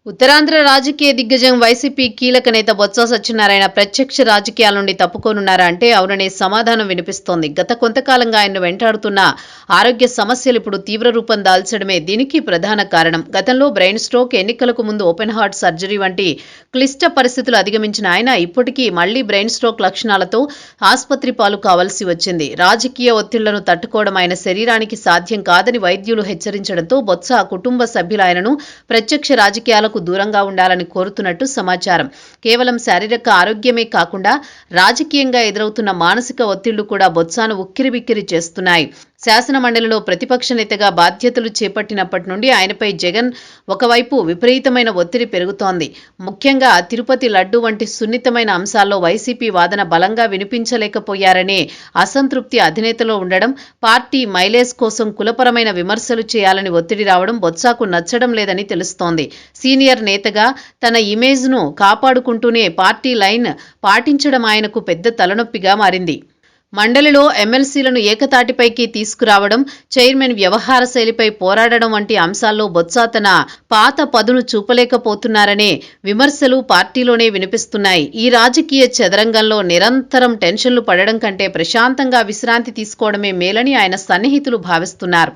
ఉత్తరాంధ్ర రాజకీయ దిగ్గజం వైసీపీ కీలక నేత బొత్స సత్యనారాయణ ప్రత్యక్ష రాజకీయాల నుండి తప్పుకోనున్నారా అంటే అవుననే సమాధానం వినిపిస్తోంది. గత కొంతకాలంగా ఆయన్ను వెంటాడుతున్న ఆరోగ్య సమస్యలు ఇప్పుడు తీవ్ర రూపం దాల్చడమే దీనికి ప్రధాన కారణం. గతంలో బ్రెయిన్ స్ట్రోక్, ఎన్నికలకు ముందు ఓపెన్ హార్ట్ సర్జరీ వంటి క్లిష్ట పరిస్థితులు అధిగమించిన ఆయన ఇప్పటికీ మళ్లీ బ్రెయిన్ స్ట్రోక్ లక్షణాలతో ఆసుపత్రి పాలు కావాల్సి వచ్చింది. రాజకీయ ఒత్తిళ్లను తట్టుకోవడం ఆయన శరీరానికి సాధ్యం కాదని వైద్యులు హెచ్చరించడంతో బొత్స కుటుంబ సభ్యులు ఆయనను ప్రత్యక్ష రాజకీయాలకు దూరంగా ఉండాలని కోరుతున్నట్టు సమాచారం. కేవలం శారీరక ఆరోగ్యమే కాకుండా రాజకీయంగా ఎదురవుతున్న మానసిక ఒత్తిళ్లు కూడా బొత్సాను ఉక్కిరిబిక్కిరి చేస్తున్నాయి. శాసన మండలిలో ప్రతిపక్ష నేతగా బాధ్యతలు చేపట్టినప్పటి నుండి ఆయనపై జగన్ ఒకవైపు విపరీతమైన ఒత్తిడి పెరుగుతోంది. ముఖ్యంగా తిరుపతి లడ్డు వంటి సున్నితమైన అంశాల్లో వైసీపీ వాదన బలంగా వినిపించలేకపోయారనే అసంతృప్తి అధినేతలో ఉండడం, పార్టీ మైలేజ్ కోసం కులపరమైన విమర్శలు చేయాలని ఒత్తిడి రావడం బొత్సాకు నచ్చడం లేదని తెలుస్తోంది. సీనియర్ నేతగా తన ఇమేజ్ను కాపాడుకుంటూనే పార్టీ లైన్ పాటించడం ఆయనకు పెద్ద తలనొప్పిగా మారింది. మండలిలో ఎమ్మెల్సీలను ఏకతాటిపైకి తీసుకురావడం, చైర్మన్ వ్యవహార శైలిపై పోరాడడం వంటి అంశాల్లో బొత్స తన పాత పదును చూపలేకపోతున్నారనే విమర్శలు పార్టీలోనే వినిపిస్తున్నాయి. ఈ రాజకీయ చదరంగంలో నిరంతరం టెన్షన్లు పడడం కంటే ప్రశాంతంగా విశ్రాంతి తీసుకోవడమే మేలని ఆయన సన్నిహితులు భావిస్తున్నారు.